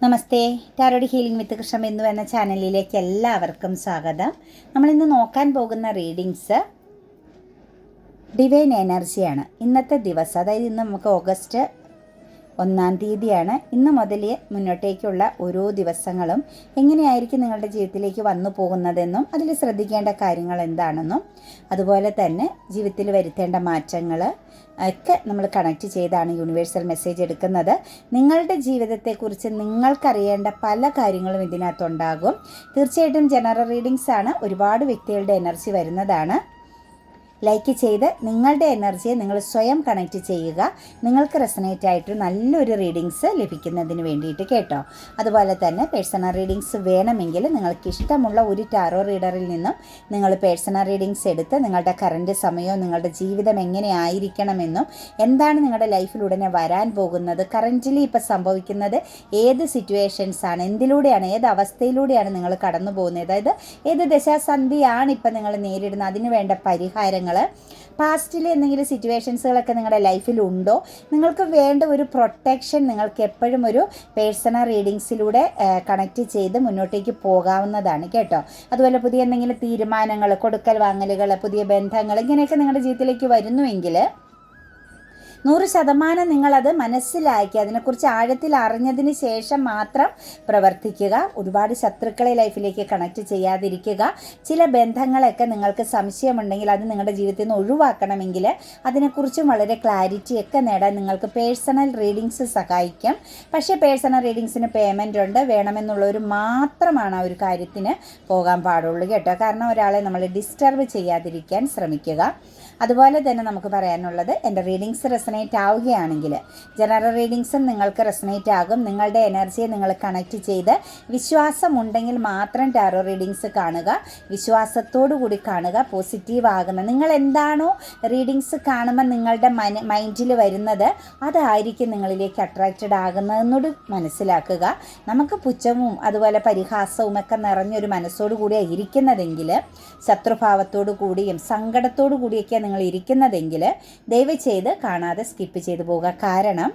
നമസ്തേ. Tarot healing വിത്ത് കൃഷ്ണ ബിന്ദു എന്ന ചാനലിലേക്ക് എല്ലാവർക്കും സ്വാഗതം. നമ്മളിന്ന് നോക്കാൻ പോകുന്ന റീഡിങ്സ് ഡിവൈൻ എനർജിയാണ്. ഇന്നത്തെ ദിവസം, അതായത് ഇന്ന് നമുക്ക് ഓഗസ്റ്റ് 1-ാം തീയതിയാണ്. ഇന്ന് മുതൽ മുന്നോട്ടേക്കുള്ള ഓരോ ദിവസങ്ങളും എങ്ങനെയായിരിക്കും നിങ്ങളുടെ ജീവിതത്തിലേക്ക് വന്നു പോകുന്നതെന്നും അതിൽ ശ്രദ്ധിക്കേണ്ട കാര്യങ്ങൾ എന്താണെന്നും അതുപോലെ തന്നെ ജീവിതത്തിൽ വരുത്തേണ്ട മാറ്റങ്ങൾ ഒക്കെ നമ്മൾ കണക്ട് ചെയ്താണ് യൂണിവേഴ്സൽ മെസ്സേജ് എടുക്കുന്നത്. നിങ്ങളുടെ ജീവിതത്തെക്കുറിച്ച് നിങ്ങൾക്കറിയേണ്ട പല കാര്യങ്ങളും ഇതിനകത്തുണ്ടാകും. തീർച്ചയായിട്ടും ജനറൽ റീഡിങ്സ് ആണ്. ഒരുപാട് വ്യക്തികളുടെ എനർജി വരുന്നതാണ്. ലൈക്ക് ചെയ്ത് നിങ്ങളുടെ എനർജിയെ നിങ്ങൾ സ്വയം കണക്റ്റ് ചെയ്യുക. നിങ്ങൾക്ക് റെസനേറ്റ് ആയിട്ട് നല്ലൊരു റീഡിങ്സ് ലഭിക്കുന്നതിന് വേണ്ടിയിട്ട് കേട്ടോ. അതുപോലെ തന്നെ പേഴ്സണൽ റീഡിങ്സ് വേണമെങ്കിൽ നിങ്ങൾക്ക് ഇഷ്ടമുള്ള ഒരു ടാറോ റീഡറിൽ നിന്നും നിങ്ങൾ പേഴ്സണൽ റീഡിങ്സ് എടുത്ത് നിങ്ങളുടെ കറൻറ്റ് സമയവും നിങ്ങളുടെ ജീവിതം എങ്ങനെ ആയിരിക്കണമെന്നും എന്താണ് നിങ്ങളുടെ ലൈഫിൽ ഉടനെ വരാൻ പോകുന്നത്, കറൻ്റ്ലി ഇപ്പോൾ സംഭവിക്കുന്നത് ഏത് സിറ്റുവേഷൻസാണ്, എന്തിലൂടെയാണ്, ഏത് അവസ്ഥയിലൂടെയാണ് നിങ്ങൾ കടന്നു പോകുന്നത്, അതായത് ഏത് ദശാസന്ധിയാണ് ഇപ്പം നിങ്ങൾ നേരിടുന്നത്, അതിന് വേണ്ട പരിഹാരങ്ങൾ, പാസ്റ്റിലെ എന്തെങ്കിലും സിറ്റുവേഷൻസുകളൊക്കെ നിങ്ങളുടെ ലൈഫിലുണ്ടോ, നിങ്ങൾക്ക് വേണ്ട ഒരു പ്രൊട്ടക്ഷൻ നിങ്ങൾക്ക് എപ്പോഴും ഒരു പേഴ്സണൽ റീഡിങ്സിലൂടെ കണക്റ്റ് ചെയ്ത് മുന്നോട്ടേക്ക് പോകാവുന്നതാണ് കേട്ടോ. അതുപോലെ പുതിയ എന്തെങ്കിലും തീരുമാനങ്ങൾ, കൊടുക്കൽ വാങ്ങലുകൾ, പുതിയ ബന്ധങ്ങൾ ഇങ്ങനെയൊക്കെ നിങ്ങളുടെ ജീവിതത്തിലേക്ക് വരുന്നുവെങ്കിൽ 100% നിങ്ങളത് മനസ്സിലാക്കി അതിനെക്കുറിച്ച് ആഴത്തിൽ അറിഞ്ഞതിന് ശേഷം മാത്രം പ്രവർത്തിക്കുക. ഒരുപാട് ശത്രുക്കളെ ലൈഫിലേക്ക് കണക്ട് ചെയ്യാതിരിക്കുക. ചില ബന്ധങ്ങളൊക്കെ നിങ്ങൾക്ക് സംശയമുണ്ടെങ്കിൽ അത് നിങ്ങളുടെ ജീവിതത്തിൽ നിന്ന് ഒഴിവാക്കണമെങ്കിൽ അതിനെക്കുറിച്ചും വളരെ ക്ലാരിറ്റിയൊക്കെ നേടാൻ നിങ്ങൾക്ക് പേഴ്സണൽ റീഡിങ്സ് സഹായിക്കും. പക്ഷേ പേഴ്സണൽ റീഡിങ്സിന് പേയ്മെൻ്റ് ഉണ്ട്. വേണമെന്നുള്ളവർ മാത്രമാണ് ആ ഒരു കാര്യത്തിന് പോകാൻ പാടുള്ളൂ കേട്ടോ. കാരണം ഒരാളെ നമ്മൾ ഡിസ്റ്റർബ് ചെയ്യാതിരിക്കാൻ ശ്രമിക്കുക. അതുപോലെ തന്നെ നമുക്ക് പറയാനുള്ളത്, എൻ്റെ റീഡിങ്സ് റെസനേറ്റ് ആവുകയാണെങ്കിൽ ജനറൽ റീഡിങ്സും നിങ്ങൾക്ക് റെസനേറ്റ് ആകും. നിങ്ങളുടെ എനർജിയെ നിങ്ങൾ കണക്റ്റ് ചെയ്ത് വിശ്വാസമുണ്ടെങ്കിൽ മാത്രം ടാറോ റീഡിങ്സ് കാണുക. വിശ്വാസത്തോടു കൂടി കാണുക. പോസിറ്റീവ് ആകുന്ന നിങ്ങൾ എന്താണോ റീഡിങ്സ് കാണുമ്പോൾ നിങ്ങളുടെ മൈൻഡിൽ വരുന്നത് അതായിരിക്കും നിങ്ങളിലേക്ക് അട്രാക്റ്റഡ് ആകുന്നതെന്നോട് മനസ്സിലാക്കുക. നമുക്ക് പുച്ഛവും അതുപോലെ പരിഹാസവും ഒക്കെ നിറഞ്ഞൊരു മനസ്സോടു കൂടിയാണ് ഇരിക്കുന്നതെങ്കിൽ, ശത്രുഭാവത്തോടു കൂടിയും സങ്കടത്തോടു കൂടിയൊക്കെ നിങ്ങൾ ഇരിക്കുന്നതെങ്കിൽ ദയവ് ചെയ്ത് കാണാതെ സ്കിപ്പ് ചെയ്തു പോവുക. കാരണം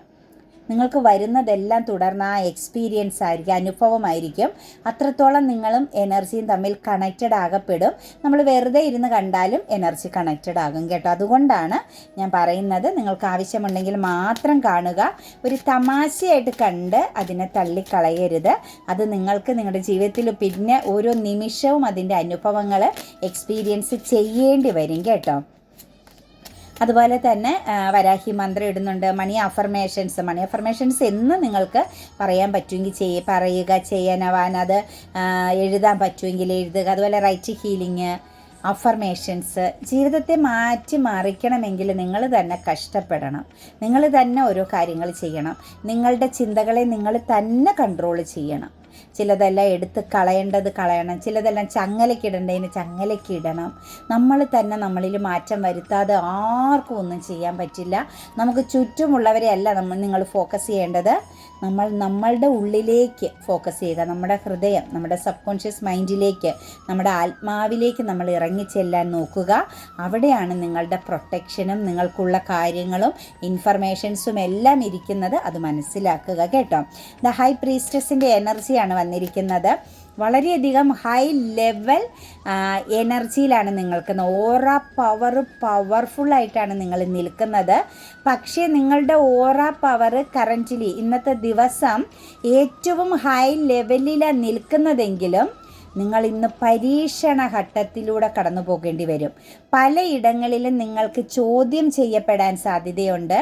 നിങ്ങൾക്ക് വരുന്നതെല്ലാം തുടർന്ന് ആ എക്സ്പീരിയൻസ് ആയിരിക്കും, അനുഭവമായിരിക്കും. അത്രത്തോളം നിങ്ങളും എനർജിയും തമ്മിൽ കണക്റ്റഡ് ആകപ്പെടും. നമ്മൾ വെറുതെ ഇരുന്ന് കണ്ടാലും എനർജി കണക്റ്റഡ് ആകും കേട്ടോ. അതുകൊണ്ടാണ് ഞാൻ പറയുന്നത്, നിങ്ങൾക്ക് ആവശ്യമുണ്ടെങ്കിൽ മാത്രം കാണുക. ഒരു തമാശയായിട്ട് കണ്ട് അതിനെ തള്ളിക്കളയരുത്. അത് നിങ്ങൾക്ക് നിങ്ങളുടെ ജീവിതത്തിൽ പിന്നെ ഓരോ നിമിഷവും അതിൻ്റെ അനുഭവങ്ങൾ എക്സ്പീരിയൻസ് ചെയ്യേണ്ടി വരും കേട്ടോ. അതുപോലെ തന്നെ വരാഹി മന്ത്രം ഇടുന്നുണ്ട്. മണി അഫർമേഷൻസ് എന്ന് നിങ്ങൾക്ക് പറയാൻ പറ്റുമെങ്കിൽ പറയുക, ചെയ്യാനാവാൻ അത് എഴുതാൻ പറ്റുമെങ്കിൽ എഴുതുക. അതുപോലെ റൈറ്റ് ഹീലിംഗ്, അഫർമേഷൻസ്. ജീവിതത്തെ മറിക്കണമെങ്കിൽ നിങ്ങൾ തന്നെ കഷ്ടപ്പെടണം. നിങ്ങൾ തന്നെ ഓരോ കാര്യങ്ങൾ ചെയ്യണം. നിങ്ങളുടെ ചിന്തകളെ നിങ്ങൾ തന്നെ കൺട്രോൾ ചെയ്യണം. ചിലതെല്ലാം എടുത്ത് കളയേണ്ടത് കളയണം. ചിലതെല്ലാം ചങ്ങലക്കിടേണ്ടതിന് ചങ്ങലക്കിടണം. നമ്മൾ തന്നെ നമ്മളിൽ മാറ്റം വരുത്താതെ ആർക്കും ഒന്നും ചെയ്യാൻ പറ്റില്ല. നമുക്ക് ചുറ്റുമുള്ളവരെ അല്ല നിങ്ങൾ ഫോക്കസ് ചെയ്യേണ്ടത്. നമ്മളുടെ ഉള്ളിലേക്ക് ഫോക്കസ് ചെയ്യുക. നമ്മുടെ ഹൃദയം, നമ്മുടെ സബ് കോൺഷ്യസ് മൈൻഡിലേക്ക്, നമ്മുടെ ആത്മാവിലേക്ക് നമ്മൾ ഇറങ്ങിച്ചെല്ലാൻ നോക്കുക. അവിടെയാണ് നിങ്ങളുടെ പ്രൊട്ടക്ഷനും നിങ്ങൾക്കുള്ള കാര്യങ്ങളും ഇൻഫർമേഷൻസും എല്ലാം ഇരിക്കുന്നത്. അത് മനസ്സിലാക്കുക കേട്ടോ. ദ ഹൈ പ്രീസ്റ്റസിൻ്റെ എനർജിയാണ് വന്നിരിക്കുന്നത്. വളരെയധികം ഹൈ ലെവൽ എനർജിയിലാണ് നിങ്ങൾക്ക്, ഓറ പവർഫുള്ളായിട്ടാണ് നിങ്ങൾ നിൽക്കുന്നത്. പക്ഷേ നിങ്ങളുടെ ഓറ പവർ കറൻ്റ്ലി ഇന്നത്തെ ദിവസം ഏറ്റവും ഹൈ ലെവലിലാണ് നിൽക്കുന്നതെങ്കിലും നിങ്ങൾ ഇന്ന് പരീക്ഷണ ഘട്ടത്തിലൂടെ കടന്നു പോകേണ്ടി വരും. പലയിടങ്ങളിലും നിങ്ങൾക്ക് ചോദ്യം ചെയ്യപ്പെടാൻ സാധ്യതയുണ്ട്.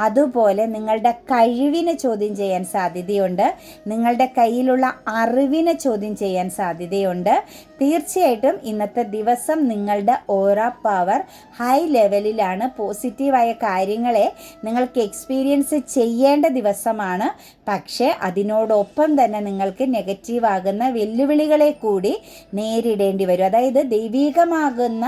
അതുപോലെ നിങ്ങളുടെ കഴിവിനെ ചോദ്യം ചെയ്യാൻ സാധ്യതയുണ്ട്. നിങ്ങളുടെ കയ്യിലുള്ള അറിവിനെ ചോദ്യം ചെയ്യാൻ സാധ്യതയുണ്ട്. തീർച്ചയായിട്ടും ഇന്നത്തെ ദിവസം നിങ്ങളുടെ ഓറ പവർ ഹൈ ലെവലിലാണ്. പോസിറ്റീവായ കാര്യങ്ങളെ നിങ്ങൾക്ക് എക്സ്പീരിയൻസ് ചെയ്യേണ്ട ദിവസമാണ്. പക്ഷേ അതിനോടൊപ്പം തന്നെ നിങ്ങൾക്ക് നെഗറ്റീവാകുന്ന വെല്ലുവിളികളെ കൂടി നേരിടേണ്ടി വരും. അതായത് ദൈവികമാകുന്ന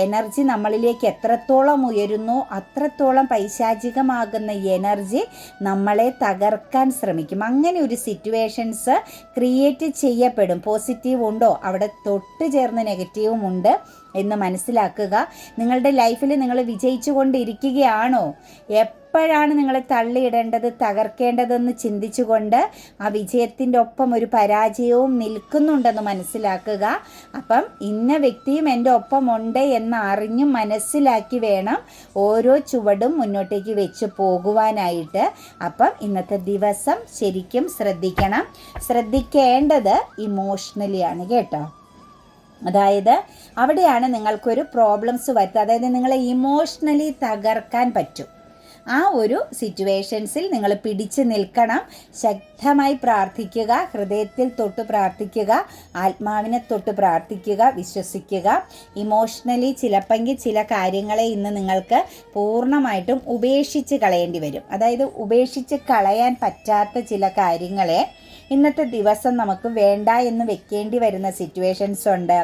എനർജി നമ്മളിലേക്ക് എത്രത്തോളം ഉയരുന്നോ അത്രത്തോളം പൈശാചികമാകുന്ന എനർജി നമ്മളെ തകർക്കാൻ ശ്രമിക്കും. അങ്ങനെ ഒരു സിറ്റുവേഷൻസ് ക്രിയേറ്റ് ചെയ്യപ്പെടും. പോസിറ്റീവ് ഉണ്ടോ അവിടെ തൊട്ട് ചേർന്ന് നെഗറ്റീവും ഉണ്ട്. എന്ന് മനസ്സിലാക്കുക. നിങ്ങളുടെ ലൈഫിൽ നിങ്ങൾ വിജയിച്ചു കൊണ്ടിരിക്കുകയാണോ? എപ്പോഴാണ് നിങ്ങളെ തള്ളിയിടേണ്ടത്, തകർക്കേണ്ടതെന്ന് ചിന്തിച്ചുകൊണ്ട് ആ വിജയത്തിൻ്റെ ഒപ്പം ഒരു പരാജയവും നിൽക്കുന്നുണ്ടെന്ന് മനസ്സിലാക്കുക. അപ്പം ഇന്ന വ്യക്തിയും എൻ്റെ ഒപ്പമുണ്ട് എന്ന് അറിഞ്ഞും മനസ്സിലാക്കി വേണം ഓരോ ചുവടും മുന്നോട്ടേക്ക് വെച്ച് പോകുവാനായിട്ട്. അപ്പം ഇന്നത്തെ ദിവസം ശരിക്കും ശ്രദ്ധിക്കണം. ശ്രദ്ധിക്കേണ്ടത് ഇമോഷണലിയാണ് കേട്ടോ. അതായത് അവിടെയാണ് നിങ്ങൾക്കൊരു പ്രോബ്ലംസ് വരുത്തുക. അതായത് നിങ്ങളെ ഇമോഷണലി തകർക്കാൻ പറ്റും. ആ ഒരു സിറ്റുവേഷൻസിൽ നിങ്ങൾ പിടിച്ചു നിൽക്കണം. ശക്തമായി പ്രാർത്ഥിക്കുക, ഹൃദയത്തിൽ തൊട്ട് പ്രാർത്ഥിക്കുക, ആത്മാവിനെ തൊട്ട് പ്രാർത്ഥിക്കുക, വിശ്വസിക്കുക. ഇമോഷണലി ചിലപ്പെങ്കിൽ ചില കാര്യങ്ങളെ ഇന്ന് നിങ്ങൾക്ക് പൂർണ്ണമായിട്ടും ഉപേക്ഷിച്ച് കളയേണ്ടി വരും. അതായത് ഉപേക്ഷിച്ച് കളയാൻ പറ്റാത്ത ചില കാര്യങ്ങളെ ഇന്നത്തെ ദിവസം നമുക്ക് വേണ്ട എന്ന് വെക്കേണ്ടി വരുന്ന സിറ്റുവേഷൻസ് ഉണ്ട്.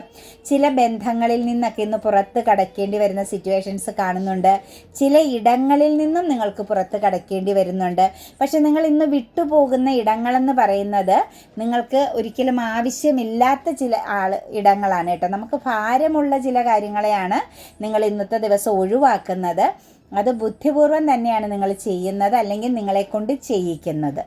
ചില ബന്ധങ്ങളിൽ നിന്നൊക്കെ ഇന്ന് പുറത്ത് കടക്കേണ്ടി വരുന്ന സിറ്റുവേഷൻസ് കാണുന്നുണ്ട്. ചില ഇടങ്ങളിൽ നിന്നും നിങ്ങൾക്ക് പുറത്ത് കടക്കേണ്ടി വരുന്നുണ്ട്. പക്ഷെ നിങ്ങൾ ഇന്ന് വിട്ടുപോകുന്ന ഇടങ്ങളെന്ന് പറയുന്നത് നിങ്ങൾക്ക് ഒരിക്കലും ആവശ്യമില്ലാത്ത ചില ഇടങ്ങളാണ് കേട്ടോ. നമുക്ക് ഭാരമുള്ള ചില കാര്യങ്ങളെയാണ് നിങ്ങൾ ഇന്നത്തെ ദിവസം ഒഴിവാക്കുന്നത്. അത് ബുദ്ധിപൂർവ്വം തന്നെയാണ് നിങ്ങൾ ചെയ്യുന്നത്, അല്ലെങ്കിൽ നിങ്ങളെ കൊണ്ട് ചെയ്യിക്കുന്നത്.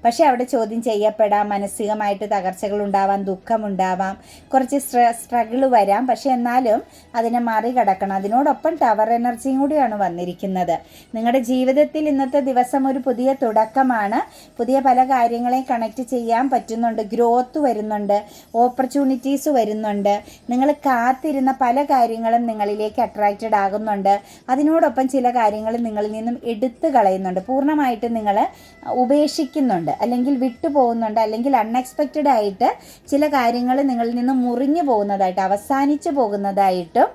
പക്ഷേ അവിടെ ചോദ്യം ചെയ്യപ്പെടാം, മാനസികമായിട്ട് തകർച്ചകളുണ്ടാവാം, ദുഃഖമുണ്ടാവാം, കുറച്ച് സ്ട്രഗിൾ വരാം. പക്ഷേ എന്നാലും അതിനെ മറികടക്കണം. അതിനോടൊപ്പം ടവർ എനർജിയും കൂടിയാണ് വന്നിരിക്കുന്നത്. നിങ്ങളുടെ ജീവിതത്തിൽ ഇന്നത്തെ ദിവസം ഒരു പുതിയ തുടക്കമാണ്. പുതിയ പല കാര്യങ്ങളെയും കണക്ട് ചെയ്യാൻ പറ്റുന്നുണ്ട്. ഗ്രോത്ത് വരുന്നുണ്ട്, ഓപ്പർച്യൂണിറ്റീസ് വരുന്നുണ്ട്. നിങ്ങൾ കാത്തിരുന്ന പല കാര്യങ്ങളും നിങ്ങളിലേക്ക് അട്രാക്റ്റഡ് ആകുന്നുണ്ട്. അതിനോടൊപ്പം ചില കാര്യങ്ങൾ നിങ്ങളിൽ നിന്നും എടുത്തു കളയുന്നുണ്ട്, പൂർണ്ണമായിട്ട് നിങ്ങൾ ഉപേക്ഷിക്കുന്നുണ്ട്, അല്ലെങ്കിൽ വിട്ടുപോകുന്നുണ്ട്, അല്ലെങ്കിൽ അൺഎക്സ്പെക്റ്റഡ് ആയിട്ട് ചില കാര്യങ്ങൾ നിങ്ങളിൽ നിന്ന് മുറിഞ്ഞു പോകുന്നതായിട്ട്, അവസാനിച്ചു പോകുന്നതായിട്ടും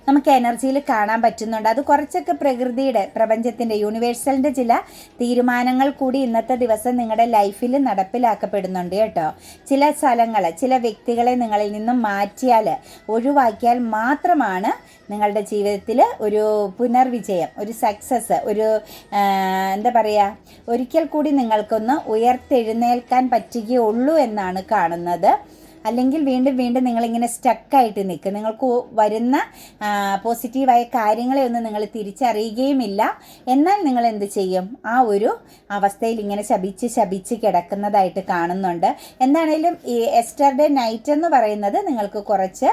നമുക്ക് എനർജിയിൽ കാണാൻ പറ്റുന്നുണ്ട്. അത് കുറച്ചൊക്കെ പ്രകൃതിയുടെ, പ്രപഞ്ചത്തിൻ്റെ, യൂണിവേഴ്സലിൻ്റെ ചില തീരുമാനങ്ങൾ കൂടി ഇന്നത്തെ ദിവസം നിങ്ങളുടെ ലൈഫിൽ നടപ്പിലാക്കപ്പെടുന്നുണ്ട് കേട്ടോ. ചില സ്ഥലങ്ങൾ, ചില വ്യക്തികളെ നിങ്ങളിൽ നിന്നും മാറ്റിയാൽ, ഒഴിവാക്കിയാൽ മാത്രമാണ് നിങ്ങളുടെ ജീവിതത്തിൽ ഒരു പുനർവിജയം, ഒരു സക്സസ്, ഒരു എന്താ പറയുക, ഒരിക്കൽ കൂടി നിങ്ങൾക്കൊന്ന് ഉയർത്തെഴുന്നേൽക്കാൻ പറ്റുകയുള്ളൂ എന്നാണ് കാണുന്നത്. അല്ലെങ്കിൽ വീണ്ടും വീണ്ടും നിങ്ങളിങ്ങനെ സ്റ്റക്കായിട്ട് നിൽക്കും. നിങ്ങൾക്ക് വരുന്ന പോസിറ്റീവായ കാര്യങ്ങളെ ഒന്നും നിങ്ങൾ തിരിച്ചറിയുകയുമില്ല. എന്നാൽ നിങ്ങൾ എന്ത് ചെയ്യും? ആ ഒരു അവസ്ഥയിൽ ഇങ്ങനെ ശപിച്ച് കിടക്കുന്നതായിട്ട് കാണുന്നുണ്ട്. എന്താണേലും ഈ എസ്റ്റർഡേ നൈറ്റ് എന്ന് പറയുന്നത് നിങ്ങൾക്ക് കുറച്ച്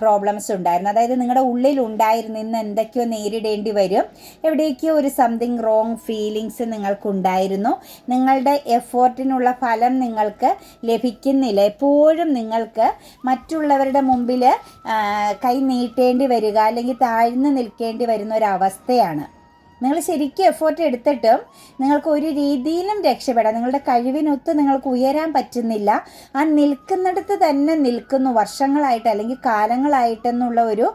പ്രോബ്ലംസ് ഉണ്ടായിരുന്നു. അതായത് നിങ്ങളുടെ ഉള്ളിൽ ഉണ്ടായിരുന്നു ഇന്ന് എന്തൊക്കെയോ നേരിടേണ്ടി വരും, എവിടേക്കോ ഒരു സംതിങ് റോങ് ഫീലിങ്സ് നിങ്ങൾക്കുണ്ടായിരുന്നു. നിങ്ങളുടെ എഫേർട്ടിനുള്ള ഫലം നിങ്ങൾക്ക് ലഭിക്കുന്നില്ല. എപ്പോഴും നിങ്ങൾക്ക് മറ്റുള്ളവരുടെ മുമ്പിൽ കൈ നീട്ടേണ്ടി വരിക, അല്ലെങ്കിൽ താഴ്ന്നു നിൽക്കേണ്ടി വരുന്ന ഒരവസ്ഥയാണ്. നിങ്ങൾ ശരിക്കും എഫേർട്ട് എടുത്തിട്ടും നിങ്ങൾക്ക് ഒരു രീതിയിലും രക്ഷപ്പെടാം. നിങ്ങളുടെ കഴിവിനൊത്ത് നിങ്ങൾക്ക് ഉയരാൻ പറ്റുന്നില്ല. ആ നിൽക്കുന്നിടത്ത് തന്നെ നിൽക്കുന്നു വർഷങ്ങളായിട്ട് അല്ലെങ്കിൽ കാലങ്ങളായിട്ടെന്നുള്ള ഒരു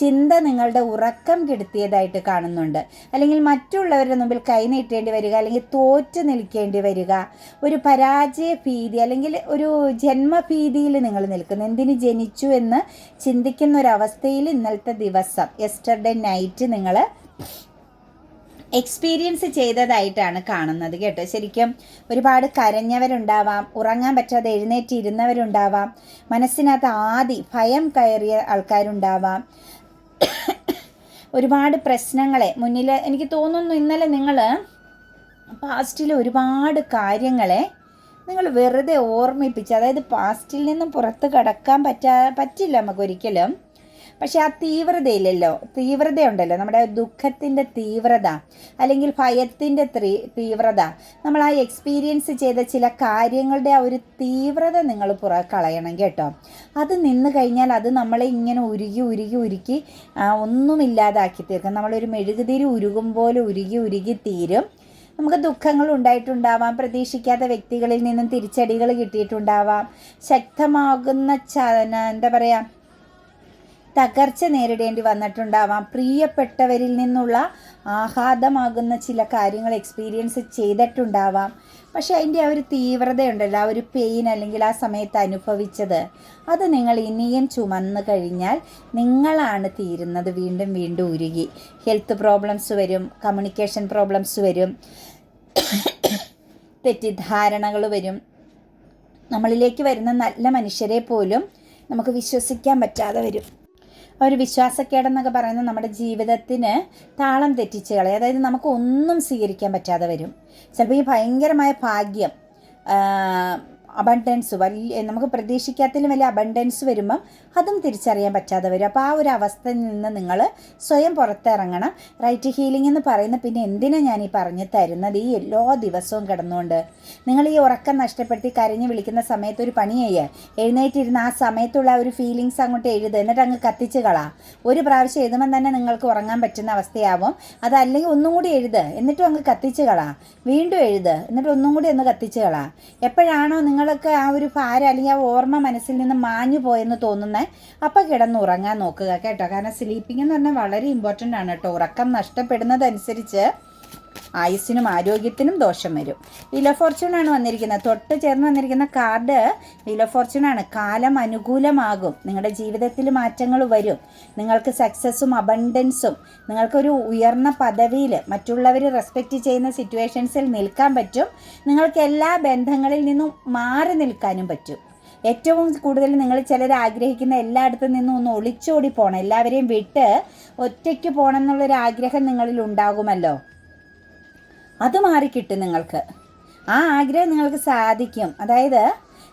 ചിന്ത നിങ്ങളുടെ ഉറക്കം കെടുത്തിയതായിട്ട് കാണുന്നുണ്ട്. അല്ലെങ്കിൽ മറ്റുള്ളവരുടെ മുമ്പിൽ കൈനീട്ടേണ്ടി വരിക, അല്ലെങ്കിൽ തോറ്റ് നിൽക്കേണ്ടി വരിക, ഒരു പരാജയ ഭീതി അല്ലെങ്കിൽ ഒരു ജന്മഭീതിയിൽ നിങ്ങൾ നിൽക്കുന്നു. എന്തിന് ജനിച്ചു എന്ന് ചിന്തിക്കുന്ന ഒരവസ്ഥയിൽ ഇന്നലത്തെ ദിവസം, യെസ്റ്റർഡേ നൈറ്റ് നിങ്ങൾ എക്സ്പീരിയൻസ് ചെയ്തതായിട്ടാണ് കാണുന്നത് കേട്ടോ. ശരിക്കും ഒരുപാട് കരഞ്ഞവരുണ്ടാവാം, ഉറങ്ങാൻ പറ്റാതെ എഴുന്നേറ്റിരുന്നവരുണ്ടാവാം, മനസ്സിനകത്ത് ഭയം കയറിയ ആൾക്കാരുണ്ടാവാം. ഒരുപാട് പ്രശ്നങ്ങളെ മുന്നിൽ, എനിക്ക് തോന്നുന്നു ഇന്നലെ നിങ്ങൾ പാസ്റ്റിൽ ഒരുപാട് കാര്യങ്ങളെ നിങ്ങൾ വെറുതെ ഓർമ്മിപ്പിച്ച്, അതായത് പാസ്റ്റിൽ നിന്നും പുറത്ത് കടക്കാൻ പറ്റില്ല നമുക്കൊരിക്കലും. പക്ഷെ ആ തീവ്രതയുണ്ടല്ലോ, നമ്മുടെ ദുഃഖത്തിൻ്റെ തീവ്രത അല്ലെങ്കിൽ ഭയത്തിൻ്റെ തീവ്രത, നമ്മൾ ആ എക്സ്പീരിയൻസ് ചെയ്ത ചില കാര്യങ്ങളുടെ ആ ഒരു തീവ്രത നിങ്ങൾ കളയണം കേട്ടോ. അത് നിന്ന് കഴിഞ്ഞാൽ അത് നമ്മളെ ഇങ്ങനെ ഉരുക്കി ഒന്നുമില്ലാതാക്കി തീർക്കും. നമ്മളൊരു മെഴുകുതിരി ഉരുകും പോലെ ഉരുകി തീരും. നമുക്ക് ദുഃഖങ്ങൾ ഉണ്ടായിട്ടുണ്ടാവാം, പ്രതീക്ഷിക്കാത്ത വ്യക്തികളിൽ നിന്നും തിരിച്ചടികൾ കിട്ടിയിട്ടുണ്ടാവാം, ശക്തമാകുന്ന എന്താ പറയുക, തകർച്ച നേരിടേണ്ടി വന്നിട്ടുണ്ടാവാം, പ്രിയപ്പെട്ടവരിൽ നിന്നുള്ള ആഘാതമാകുന്ന ചില കാര്യങ്ങൾ എക്സ്പീരിയൻസ് ചെയ്തിട്ടുണ്ടാവാം. പക്ഷെ അതിൻ്റെ ആ ഒരു തീവ്രതയുണ്ടല്ലോ, ആ ഒരു പെയിൻ അല്ലെങ്കിൽ ആ സമയത്ത് അനുഭവിച്ചത്, അത് നിങ്ങൾ ഇനിയും ചുമന്ന് കഴിഞ്ഞാൽ നിങ്ങളാണ് തീരുന്നത് വീണ്ടും വീണ്ടും ഉരുകി. ഹെൽത്ത് പ്രോബ്ലംസ് വരും, കമ്മ്യൂണിക്കേഷൻ പ്രോബ്ലംസ് വരും, തെറ്റിദ്ധാരണകൾ വരും. നമ്മളിലേക്ക് വരുന്ന നല്ല മനുഷ്യരെ പോലും നമുക്ക് വിശ്വസിക്കാൻ പറ്റാതെ വരും. ഒരു വിശ്വാസക്കേടെന്നൊക്കെ പറയുന്നത് നമ്മുടെ ജീവിതത്തിന് താളം തെറ്റിച്ച് കളയും. അതായത് നമുക്ക് ഒന്നും സ്വീകരിക്കാൻ പറ്റാതെ വരും. ചിലപ്പോൾ ഈ ഭയങ്കരമായ ഭാഗ്യം, അബണ്ടൻസ്, വലിയ നമുക്ക് പ്രതീക്ഷിക്കാത്തതിലും വലിയ അബണ്ടൻസ് വരുമ്പം അതും തിരിച്ചറിയാൻ പറ്റാതെ വരും. അപ്പോൾ ആ ഒരു അവസ്ഥയിൽ നിന്ന് നിങ്ങൾ സ്വയം പുറത്തിറങ്ങണം. റൈറ്റ് ഹീലിംഗ് എന്ന് പറയുന്ന പിന്നെ എന്തിനാണ് ഞാൻ ഈ പറഞ്ഞു തരുന്നത്? ഈ എല്ലാ ദിവസവും കിടന്നുകൊണ്ട് നിങ്ങൾ ഈ ഉറക്കം നഷ്ടപ്പെടുത്തി കരഞ്ഞ് വിളിക്കുന്ന സമയത്ത് ഒരു പണി എഴുന്നേറ്റിരുന്ന് ആ സമയത്തുള്ള ഒരു ഫീലിങ്സ് അങ്ങോട്ട് എഴുതുക, എന്നിട്ട് അങ്ങ് കത്തിച്ച് കളാം. ഒരു പ്രാവശ്യം എഴുതുമ്പം തന്നെ നിങ്ങൾക്ക് ഉറങ്ങാൻ പറ്റുന്ന അവസ്ഥയാവും. അതല്ലെങ്കിൽ ഒന്നും കൂടി എഴുത്, എന്നിട്ടും അങ്ങ് കത്തിച്ച് കളാം. വീണ്ടും എഴുത്, എന്നിട്ട് ഒന്നും കൂടി ഒന്ന് കത്തിച്ച് കളാം. എപ്പോഴാണോ നിങ്ങൾക്ക് ആ ഒരു ഭാരം അല്ലെങ്കിൽ ആ ഓർമ്മ മനസ്സിൽ നിന്ന് മാഞ്ഞു പോയെന്ന് തോന്നുന്നത്, അപ്പോൾ കിടന്ന് ഉറങ്ങാൻ നോക്കുക കേട്ടോ. കാരണം സ്ലീപ്പിംഗ് എന്ന് പറഞ്ഞാൽ വളരെ ഇമ്പോർട്ടൻ്റ് ആണ് കേട്ടോ. ഉറക്കം നഷ്ടപ്പെടുന്നതനുസരിച്ച് ആയുസ്സിനും ആരോഗ്യത്തിനും ദോഷം വരും. വീൽ ഓഫ് ഫോർച്യൂണാണ് വന്നിരിക്കുന്നത്. തൊട്ട് ചേർന്ന് വന്നിരിക്കുന്ന കാർഡ് വീൽ ഓഫ് ഫോർച്യൂണാണ്. കാലം അനുകൂലമാകും. നിങ്ങളുടെ ജീവിതത്തിൽ മാറ്റങ്ങൾ വരും. നിങ്ങൾക്ക് സക്സസ്സും അബണ്ടൻസും, നിങ്ങൾക്കൊരു ഉയർന്ന പദവിയിൽ മറ്റുള്ളവർ റെസ്പെക്റ്റ് ചെയ്യുന്ന സിറ്റുവേഷൻസിൽ നിൽക്കാൻ പറ്റും. നിങ്ങൾക്ക് എല്ലാ ബന്ധങ്ങളിൽ നിന്നും മാറി നിൽക്കാനും പറ്റും. ഏറ്റവും കൂടുതൽ നിങ്ങൾ ചിലർ ആഗ്രഹിക്കുന്ന എല്ലായിടത്തു നിന്നും ഒന്ന് ഒളിച്ചോടി പോകണം, എല്ലാവരെയും വിട്ട് ഒറ്റയ്ക്ക് പോകണം എന്നുള്ളൊരാഗ്രഹം നിങ്ങളിൽ ഉണ്ടാകുമല്ലോ. അത് മാറിക്കിട്ടും നിങ്ങൾക്ക്. ആ ആഗ്രഹം നിങ്ങൾക്ക് സാധിക്കും. അതായത്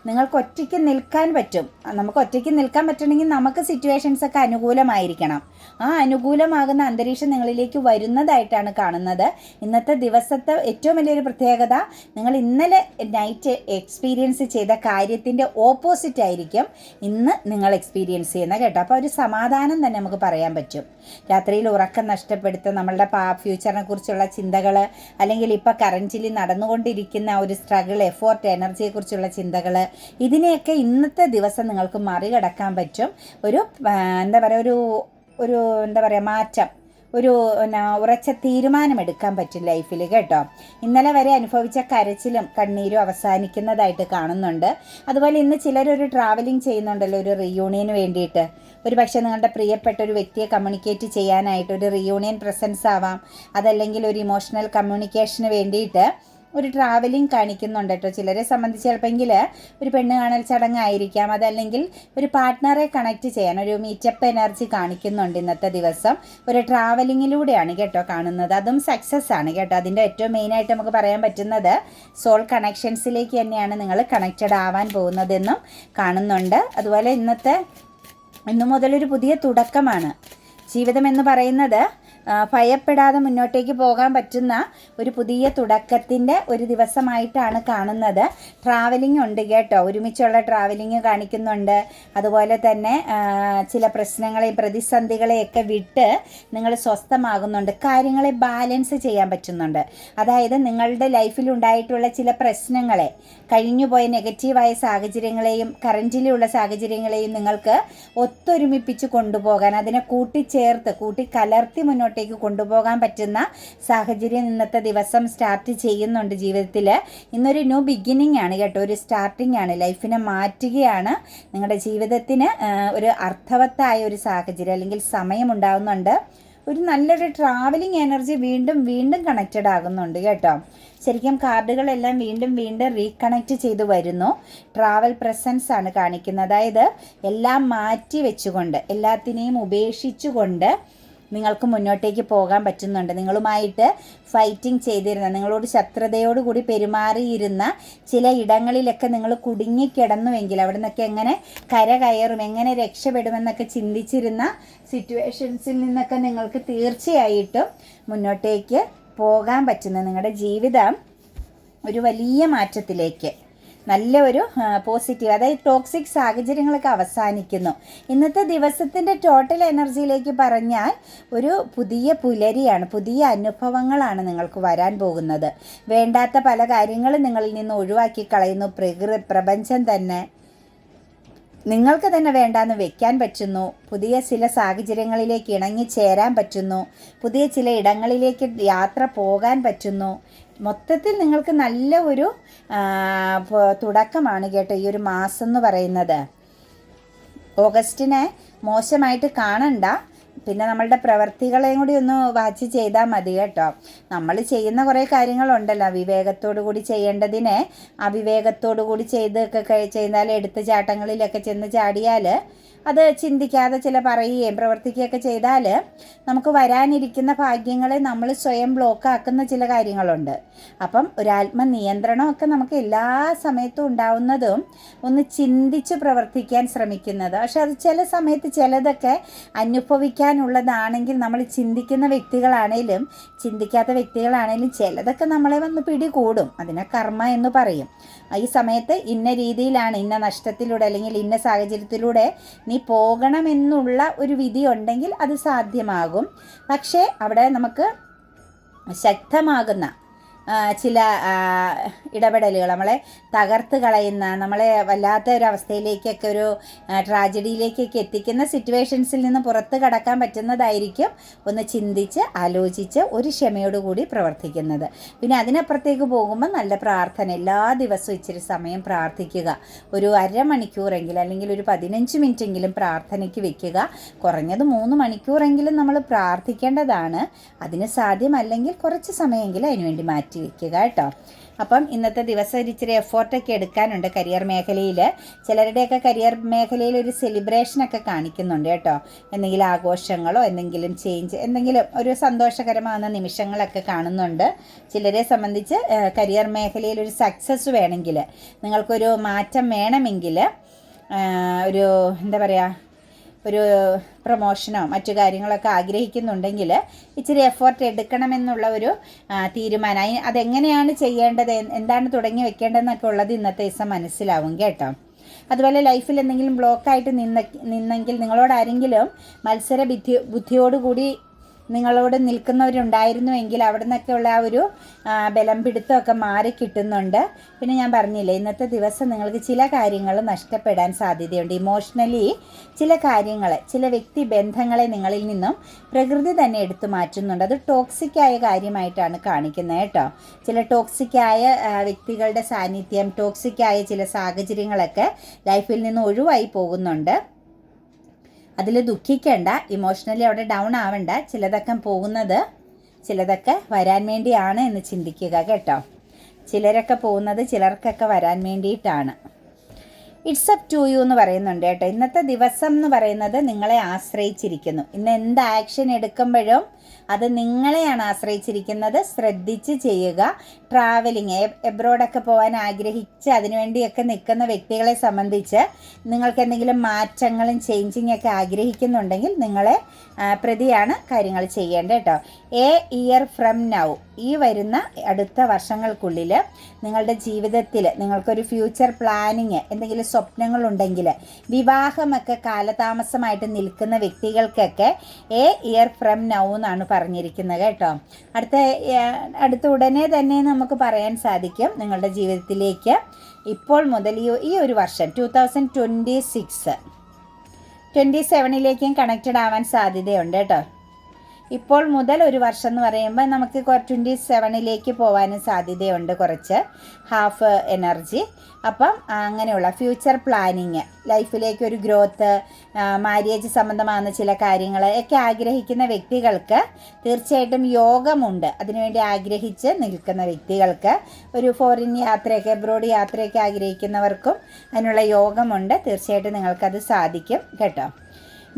നിങ്ങൾക്ക് ഒറ്റയ്ക്ക് നിൽക്കാൻ പറ്റും. നമുക്ക് ഒറ്റയ്ക്ക് നിൽക്കാൻ പറ്റണമെങ്കിൽ നമുക്ക് സിറ്റുവേഷൻസൊക്കെ അനുകൂലമായിരിക്കണം. ആ അനുകൂലമാകുന്ന അന്തരീക്ഷം നിങ്ങളിലേക്ക് വരുന്നതായിട്ടാണ് കാണുന്നത്. ഇന്നത്തെ ദിവസത്തെ ഏറ്റവും വലിയൊരു പ്രത്യേകത, നിങ്ങൾ ഇന്നലെ നൈറ്റ് എക്സ്പീരിയൻസ് ചെയ്ത കാര്യത്തിൻ്റെ ഓപ്പോസിറ്റ് ആയിരിക്കും ഇന്ന് നിങ്ങൾ എക്സ്പീരിയൻസ് ചെയ്യുന്നത് കേട്ടോ. അപ്പോൾ ഒരു സമാധാനം തന്നെ നമുക്ക് പറയാൻ പറ്റും. രാത്രിയിൽ ഉറക്കം നഷ്ടപ്പെടുത്തുക, നമ്മളുടെ ഫ്യൂച്ചറിനെ കുറിച്ചുള്ള ചിന്തകൾ, അല്ലെങ്കിൽ ഇപ്പോൾ കറൻറ്റിൽ നടന്നുകൊണ്ടിരിക്കുന്ന ഒരു സ്ട്രഗിൾ, എഫോർട്ട്, എനർജിയെക്കുറിച്ചുള്ള ചിന്തകൾ, ഇതിനെയൊക്കെ ഇന്നത്തെ ദിവസം നിങ്ങൾക്ക് മറികടക്കാൻ പറ്റും. ഒരു മാറ്റം, ഒരു ഉറച്ച തീരുമാനമെടുക്കാൻ പറ്റും ലൈഫിൽ കേട്ടോ. ഇന്നലെ വരെ അനുഭവിച്ച കരച്ചിലും കണ്ണീരും അവസാനിക്കുന്നതായിട്ട് കാണുന്നുണ്ട്. അതുപോലെ ഇന്ന് ചിലരൊരു ട്രാവലിംഗ് ചെയ്യുന്നുണ്ടല്ലോ, ഒരു റീയൂണിയന് വേണ്ടിയിട്ട്. ഒരു പക്ഷേ നിങ്ങളുടെ പ്രിയപ്പെട്ട ഒരു വ്യക്തിയെ കമ്മ്യൂണിക്കേറ്റ് ചെയ്യാനായിട്ട് ഒരു റീയൂണിയൻ പ്രസൻസ് ആവാം. അതല്ലെങ്കിൽ ഒരു ഇമോഷണൽ കമ്മ്യൂണിക്കേഷന് വേണ്ടിയിട്ട് ഒരു ട്രാവലിംഗ് കാണിക്കുന്നുണ്ട് കേട്ടോ. ചിലരെ സംബന്ധിച്ച് ചിലപ്പോൾ ഒരു പെണ്ണ് കാണൽ ചടങ്ങായിരിക്കാം. അതല്ലെങ്കിൽ ഒരു പാർട്ട്ണറെ കണക്ട് ചെയ്യാൻ ഒരു മീറ്റപ്പ് എനർജി കാണിക്കുന്നുണ്ട് ഇന്നത്തെ ദിവസം. ഒരു ട്രാവലിങ്ങിലൂടെയാണ് കേട്ടോ കാണുന്നത്. അതും സക്സസ് ആണ് കേട്ടോ. അതിൻ്റെ ഏറ്റവും മെയിനായിട്ട് നമുക്ക് പറയാൻ പറ്റുന്നത് സോൾ കണക്ഷൻസിലേക്ക് തന്നെയാണ് നിങ്ങൾ കണക്റ്റഡ് ആവാൻ പോകുന്നതെന്നും കാണുന്നുണ്ട്. അതുപോലെ ഇന്നു മുതലൊരു പുതിയ തുടക്കമാണ്. ജീവിതം എന്ന് പറയുന്നത് ഭയപ്പെടാതെ മുന്നോട്ടേക്ക് പോകാൻ പറ്റുന്ന ഒരു പുതിയ തുടക്കത്തിൻ്റെ ഒരു ദിവസമായിട്ടാണ് കാണുന്നത്. ട്രാവലിംഗ് ഉണ്ട് കേട്ടോ, ഒരുമിച്ചുള്ള ട്രാവലിംഗ് കാണിക്കുന്നുണ്ട്. അതുപോലെ തന്നെ ചില പ്രശ്നങ്ങളെയും പ്രതിസന്ധികളെയൊക്കെ വിട്ട് നിങ്ങൾ സ്വസ്ഥമാകുന്നുണ്ട്. കാര്യങ്ങളെ ബാലൻസ് ചെയ്യാൻ പറ്റുന്നുണ്ട്. അതായത് നിങ്ങളുടെ ലൈഫിലുണ്ടായിട്ടുള്ള ചില പ്രശ്നങ്ങളെ, കഴിഞ്ഞുപോയ നെഗറ്റീവായ സാഹചര്യങ്ങളെയും കറൻറ്റിലുള്ള സാഹചര്യങ്ങളെയും നിങ്ങൾക്ക് ഒത്തൊരുമിപ്പിച്ച് കൊണ്ടുപോകാൻ, അതിനെ കൂട്ടിക്കലർത്തി മുന്നോട്ടേക്ക് കൊണ്ടുപോകാൻ പറ്റുന്ന സാഹചര്യം ഇന്നത്തെ ദിവസം സ്റ്റാർട്ട് ചെയ്യുന്നുണ്ട് ജീവിതത്തിൽ. ഇന്നൊരു ന്യൂ ബിഗിനിങ് ആണ് കേട്ടോ, ഒരു സ്റ്റാർട്ടിങ് ആണ്. ലൈഫിനെ മാറ്റുകയാണ്. നിങ്ങളുടെ ജീവിതത്തിന് ഒരു അർത്ഥവത്തായ ഒരു സാഹചര്യം അല്ലെങ്കിൽ സമയം ഉണ്ടാകുന്നുണ്ട്. ഒരു നല്ലൊരു ട്രാവലിംഗ് എനർജി വീണ്ടും കണക്റ്റഡ് ആകുന്നുണ്ട് കേട്ടോ. ശരിക്കും കാർഡുകളെല്ലാം വീണ്ടും റീകണക്റ്റ് ചെയ്ത് വരുന്നു. ട്രാവൽ പ്രസൻസ് ആണ് കാണിക്കുന്നത്. അതായത് എല്ലാം മാറ്റി വെച്ചുകൊണ്ട്, എല്ലാത്തിനെയും ഉപേക്ഷിച്ചുകൊണ്ട് നിങ്ങൾക്ക് മുന്നോട്ടേക്ക് പോകാൻ പറ്റുന്നുണ്ട്. നിങ്ങളുമായിട്ട് ഫൈറ്റിംഗ് ചെയ്തിരുന്ന, നിങ്ങളോട് ശത്രുതയോടുകൂടി പെരുമാറിയിരുന്ന ചില ഇടങ്ങളിലൊക്കെ നിങ്ങൾ കുടുങ്ങിക്കിടന്നുവെങ്കിൽ അവിടെ നിന്നൊക്കെ എങ്ങനെ കരകയറും, എങ്ങനെ രക്ഷപ്പെടുമെന്നൊക്കെ ചിന്തിച്ചിരുന്ന സിറ്റുവേഷൻസിൽ നിന്നൊക്കെ നിങ്ങൾക്ക് തീർച്ചയായിട്ടും മുന്നോട്ടേക്ക് പോകാൻ പറ്റുന്ന നിങ്ങളുടെ ജീവിതം ഒരു വലിയ മാറ്റത്തിലേക്ക്, നല്ല ഒരു പോസിറ്റീവ്, അതായത് ടോക്സിക് സാഹചര്യങ്ങളൊക്കെ അവസാനിക്കുന്നു. ഇന്നത്തെ ദിവസത്തിൻ്റെ ടോട്ടൽ എനർജിയിലേക്ക് പറഞ്ഞാൽ ഒരു പുതിയ പുലരിയാണ്, പുതിയ അനുഭവങ്ങളാണ് നിങ്ങൾക്ക് വരാൻ പോകുന്നത്. വേണ്ടാത്ത പല കാര്യങ്ങളും നിങ്ങളിൽ നിന്ന് ഒഴിവാക്കി കളയുന്നു. പ്രപഞ്ചം തന്നെ നിങ്ങൾക്ക് തന്നെ വേണ്ടാന്ന് വെക്കാൻ പറ്റുന്നു. പുതിയ ചില സാഹചര്യങ്ങളിലേക്ക് ഇണങ്ങിച്ചേരാൻ പറ്റുന്നു. പുതിയ ചില ഇടങ്ങളിലേക്ക് യാത്ര പോകാൻ പറ്റുന്നു. മൊത്തത്തിൽ നിങ്ങൾക്ക് നല്ല ഒരു തുടക്കമാണ് കേട്ടോ ഈ ഒരു മാസം എന്ന് പറയുന്നത്. ഓഗസ്റ്റിനെ മോശമായിട്ട് കാണണ്ട. പിന്നെ നമ്മളുടെ പ്രവർത്തികളെയും കൂടി ഒന്ന് വാച്ച് ചെയ്താൽ മതി കേട്ടോ. നമ്മൾ ചെയ്യുന്ന കുറേ കാര്യങ്ങളുണ്ടല്ലോ, വിവേകത്തോടു കൂടി ചെയ്യേണ്ടതിനെ അവിവേകത്തോടു കൂടി ചെയ്താൽ എടുത്ത ചാട്ടങ്ങളിലൊക്കെ ചെന്ന് ചാടിയാൽ അത് ചിന്തിക്കാതെ ചില പറയുകയും പ്രവർത്തിക്കുകയൊക്കെ ചെയ്താൽ നമുക്ക് വരാനിരിക്കുന്ന ഭാഗ്യങ്ങളെ നമ്മൾ സ്വയം ബ്ലോക്കാക്കുന്ന ചില കാര്യങ്ങളുണ്ട്. അപ്പം ഒരു ആത്മനിയന്ത്രണമൊക്കെ നമുക്ക് എല്ലാ സമയത്തും ഉണ്ടാവുന്നതും ഒന്ന് ചിന്തിച്ച് പ്രവർത്തിക്കാൻ ശ്രമിക്കുന്നത്. പക്ഷെ അത് ചില സമയത്ത് ചിലതൊക്കെ അനുഭവിക്കാനുള്ളതാണെങ്കിൽ നമ്മൾ ചിന്തിക്കുന്ന വ്യക്തികളാണേലും ചിന്തിക്കാത്ത വ്യക്തികളാണേലും ചിലതൊക്കെ നമ്മളെ വന്ന് പിടികൂടും. അതിനെ കർമ്മ എന്ന് പറയും. ഈ സമയത്ത് ഇന്ന രീതിയിലാണ്, ഇന്ന നഷ്ടത്തിലൂടെ അല്ലെങ്കിൽ ഇന്ന സാഹചര്യത്തിലൂടെ നീ പോകണമെന്നുള്ള ഒരു വിധി ഉണ്ടെങ്കിൽ അത് സാധ്യമാകും. പക്ഷേ അവിടെ നമുക്ക് ശക്തമാകുന്ന ചില ഇടപെടലുകൾ, നമ്മളെ തകർത്ത് കളയുന്ന, നമ്മളെ വല്ലാത്ത ഒരു അവസ്ഥയിലേക്കൊക്കെ ഒരു ട്രാജഡിയിലേക്കൊക്കെ എത്തിക്കുന്ന സിറ്റുവേഷൻസിൽ നിന്ന് പുറത്ത് കടക്കാൻ പറ്റുന്നതായിരിക്കും ഒന്ന് ചിന്തിച്ച് ആലോചിച്ച് ഒരു ക്ഷമയോടുകൂടി പ്രവർത്തിക്കുന്നത്. പിന്നെ അതിനപ്പുറത്തേക്ക് പോകുമ്പോൾ നല്ല പ്രാർത്ഥന, എല്ലാ ദിവസവും ഇച്ചിരി സമയം പ്രാർത്ഥിക്കുക. ഒരു അരമണിക്കൂറെങ്കിലും അല്ലെങ്കിൽ ഒരു 15 മിനിറ്റെങ്കിലും പ്രാർത്ഥനയ്ക്ക് വെക്കുക. കുറഞ്ഞത് 3 മണിക്കൂറെങ്കിലും നമ്മൾ പ്രാർത്ഥിക്കേണ്ടതാണ്. അതിന് സാധ്യമല്ലെങ്കിൽ കുറച്ച് സമയമെങ്കിലും അതിനുവേണ്ടി മാറ്റി വയ്ക്കുക കേട്ടോ. അപ്പം ഇന്നത്തെ ദിവസം ഇച്ചിരി എഫോർട്ടൊക്കെ എടുക്കാനുണ്ട് കരിയർ മേഖലയിൽ. ചിലരുടെയൊക്കെ കരിയർ മേഖലയിൽ ഒരു സെലിബ്രേഷനൊക്കെ കാണിക്കുന്നുണ്ട് കേട്ടോ. എന്തെങ്കിലും ആഘോഷങ്ങളോ എന്തെങ്കിലും ചേഞ്ച്, എന്തെങ്കിലും ഒരു സന്തോഷകരമാകുന്ന നിമിഷങ്ങളൊക്കെ കാണുന്നുണ്ട്. ചിലരെ സംബന്ധിച്ച് കരിയർ മേഖലയിൽ ഒരു സക്സസ് വേണമെങ്കിൽ, നിങ്ങൾക്കൊരു മാറ്റം വേണമെങ്കിൽ, ഒരു എന്താ പറയുക, ഒരു പ്രൊമോഷനോ മറ്റു കാര്യങ്ങളൊക്കെ ആഗ്രഹിക്കുന്നുണ്ടെങ്കിൽ ഇച്ചിരി എഫേർട്ട് എടുക്കണമെന്നുള്ള ഒരു തീരുമാനം, അതെങ്ങനെയാണ് ചെയ്യേണ്ടത്, എന്താണ് തുടങ്ങി വെക്കേണ്ടതെന്നൊക്കെ ഉള്ളത് ഇന്നത്തെ ദിവസം മനസ്സിലാവും കേട്ടോ. അതുപോലെ ലൈഫിൽ എന്തെങ്കിലും ബ്ലോക്കായിട്ട് നിന്നെങ്കിൽ, നിങ്ങളോട് ആരെങ്കിലും മത്സര ബുദ്ധിയോടുകൂടി നിങ്ങളോട് നിൽക്കുന്നവരുണ്ടായിരുന്നുവെങ്കിൽ അവിടെ നിന്നൊക്കെയുള്ള ആ ഒരു ബലം പിടുത്തമൊക്കെ മാറി കിട്ടുന്നുണ്ട്. പിന്നെ ഞാൻ പറഞ്ഞില്ലേ, ഇന്നത്തെ ദിവസം നിങ്ങൾക്ക് ചില കാര്യങ്ങൾ നഷ്ടപ്പെടാൻ സാധ്യതയുണ്ട്. ഇമോഷണലി ചില കാര്യങ്ങൾ, ചില വ്യക്തി ബന്ധങ്ങളെ നിങ്ങളിൽ നിന്നും പ്രകൃതി തന്നെ എടുത്തു മാറ്റുന്നുണ്ട്. അത് ടോക്സിക്കായ കാര്യമായിട്ടാണ് കാണിക്കുന്നത് കേട്ടോ. ചില ടോക്സിക്കായ വ്യക്തികളുടെ സാന്നിധ്യം, ടോക്സിക്കായ ചില സാഹചര്യങ്ങളൊക്കെ ലൈഫിൽ നിന്ന് ഒഴിവായി പോകുന്നുണ്ട്. അതിൽ ദുഃഖിക്കേണ്ട, ഇമോഷണലി അവിടെ ഡൗൺ ആവണ്ട. ചിലതൊക്കെ പോകുന്നത് ചിലതൊക്കെ വരാൻ വേണ്ടിയാണ് എന്ന് ചിന്തിക്കുക കേട്ടോ. ചിലരൊക്കെ പോകുന്നത് ചിലർക്കൊക്കെ വരാൻ വേണ്ടിയിട്ടാണ്. ഇറ്റ്സ് അപ്പ് ടു യു എന്ന് പറയുന്നുണ്ട് കേട്ടോ. ഇന്നത്തെ ദിവസം എന്ന് പറയുന്നത് നിങ്ങളെ ആശ്രയിച്ചിരിക്കുന്നു. ഇന്ന് എന്ത് ആക്ഷൻ എടുക്കുമ്പോഴും അത് നിങ്ങളെയാണ് ആശ്രയിച്ചിരിക്കുന്നത്. ശ്രദ്ധിച്ച് ചെയ്യുക. ട്രാവലിങ്, എബ്രോഡൊക്കെ പോകാൻ ആഗ്രഹിച്ച് അതിനുവേണ്ടിയൊക്കെ നിൽക്കുന്ന വ്യക്തികളെ സംബന്ധിച്ച് നിങ്ങൾക്ക് എന്തെങ്കിലും മാറ്റങ്ങളും ചേഞ്ചിങ്ങൊക്കെ ആഗ്രഹിക്കുന്നുണ്ടെങ്കിൽ നിങ്ങളെ പ്രതിയാണ് കാര്യങ്ങൾ ചെയ്യേണ്ടത് കേട്ടോ. എ ഇയർ ഫ്രം നൗ, ഈ വരുന്ന അടുത്ത വർഷങ്ങൾക്കുള്ളിൽ നിങ്ങളുടെ ജീവിതത്തിൽ നിങ്ങൾക്കൊരു ഫ്യൂച്ചർ പ്ലാനിങ്, എന്തെങ്കിലും സ്വപ്നങ്ങളുണ്ടെങ്കിൽ, വിവാഹമൊക്കെ കാലതാമസമായിട്ട് നിൽക്കുന്ന വ്യക്തികൾക്കൊക്കെ എ ഇയർ ഫ്രം നൗ എന്നാണ് പറഞ്ഞിരിക്കുന്നത് കേട്ടോ. അടുത്ത ഉടനെ തന്നെ നമുക്ക് പറയാൻ സാധിക്കും നിങ്ങളുടെ ജീവിതത്തിലേക്ക് ഇപ്പോൾ മുതൽ ഈ ഒരു വർഷം 2026 27ലേക്കും കണക്റ്റഡ് ആവാൻ സാധ്യതയുണ്ട് കേട്ടോ. ഇപ്പോൾ മുതൽ ഒരു വർഷം എന്ന് പറയുമ്പോൾ നമുക്ക് 27ലേക്ക് പോകാനും സാധ്യതയുണ്ട്, കുറച്ച് ഹാഫ് എനർജി. അപ്പം അങ്ങനെയുള്ള ഫ്യൂച്ചർ പ്ലാനിങ്, ലൈഫിലേക്ക് ഒരു ഗ്രോത്ത്, മാര്യേജ് സംബന്ധമാകുന്ന ചില കാര്യങ്ങൾ ഒക്കെ ആഗ്രഹിക്കുന്ന വ്യക്തികൾക്ക് തീർച്ചയായിട്ടും യോഗമുണ്ട്. അതിനുവേണ്ടി ആഗ്രഹിച്ച് നിൽക്കുന്ന വ്യക്തികൾക്ക് ഒരു ഫോറിൻ യാത്രയൊക്കെ, എബ്രോഡ് യാത്രയൊക്കെ ആഗ്രഹിക്കുന്നവർക്കും അതിനുള്ള യോഗമുണ്ട്. തീർച്ചയായിട്ടും നിങ്ങൾക്കത് സാധിക്കും കേട്ടോ.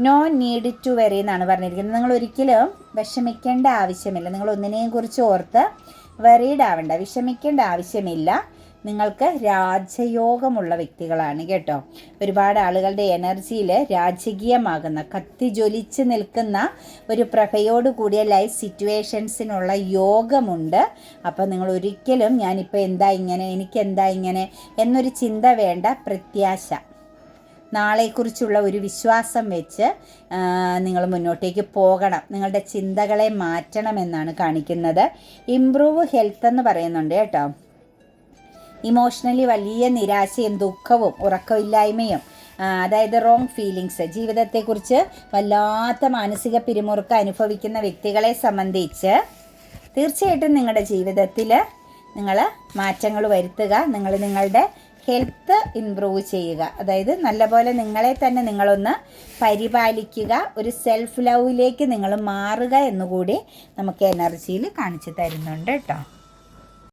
നോ നീഡ് ടു വെറി എന്നാണ് പറഞ്ഞിരിക്കുന്നത്. നിങ്ങൾ ഒരിക്കലും വിഷമിക്കേണ്ട ആവശ്യമില്ല. നിങ്ങൾ ഒന്നിനെയും കുറിച്ച് ഓർത്ത് വെറീഡ് ആവേണ്ട, വിഷമിക്കേണ്ട ആവശ്യമില്ല. നിങ്ങൾക്ക് രാജയോഗമുള്ള വ്യക്തികളാണ് കേട്ടോ. ഒരുപാട് ആളുകളുടെ എനർജിയിൽ രാജകീയമാകുന്ന, കത്തിജ്വലിച്ച് നിൽക്കുന്ന ഒരു പ്രഭയോട് കൂടിയ ലൈഫ് സിറ്റുവേഷൻസിനുള്ള യോഗമുണ്ട്. അപ്പോൾ നിങ്ങൾ ഒരിക്കലും ഞാനിപ്പോൾ എന്താ ഇങ്ങനെ, എനിക്കെന്താ ഇങ്ങനെ എന്നൊരു ചിന്ത വേണ്ട. പ്രത്യാശ, നാളെക്കുറിച്ചുള്ള ഒരു വിശ്വാസം വെച്ച് നിങ്ങൾ മുന്നോട്ടേക്ക് പോകണം. നിങ്ങളുടെ ചിന്തകളെ മാറ്റണമെന്നാണ് കാണിക്കുന്നത്. ഇംപ്രൂവ് ഹെൽത്ത് എന്ന് പറയുന്നുണ്ട് കേട്ടോ. ഇമോഷണലി വലിയ നിരാശയും ദുഃഖവും ഉറക്കമില്ലായ്മയും, അതായത് റോങ് ഫീലിങ്സ്, ജീവിതത്തെക്കുറിച്ച് വല്ലാത്ത മാനസിക പിരിമുറുക്കം അനുഭവിക്കുന്ന വ്യക്തികളെ സംബന്ധിച്ച് തീർച്ചയായിട്ടും നിങ്ങളുടെ ജീവിതത്തിൽ നിങ്ങൾ മാറ്റങ്ങൾ വരുത്തുക. നിങ്ങളുടെ ഹെൽത്ത് ഇംപ്രൂവ് ചെയ്യുക, അതായത് നല്ലപോലെ നിങ്ങളെ തന്നെ നിങ്ങളൊന്ന് പരിപാലിക്കുക, ഒരു സെൽഫ് ലവിലേക്ക് നിങ്ങൾ മാറുക എന്നുകൂടി നമുക്ക് എനർജിയിൽ കാണിച്ചു തരുന്നുണ്ട് കേട്ടോ.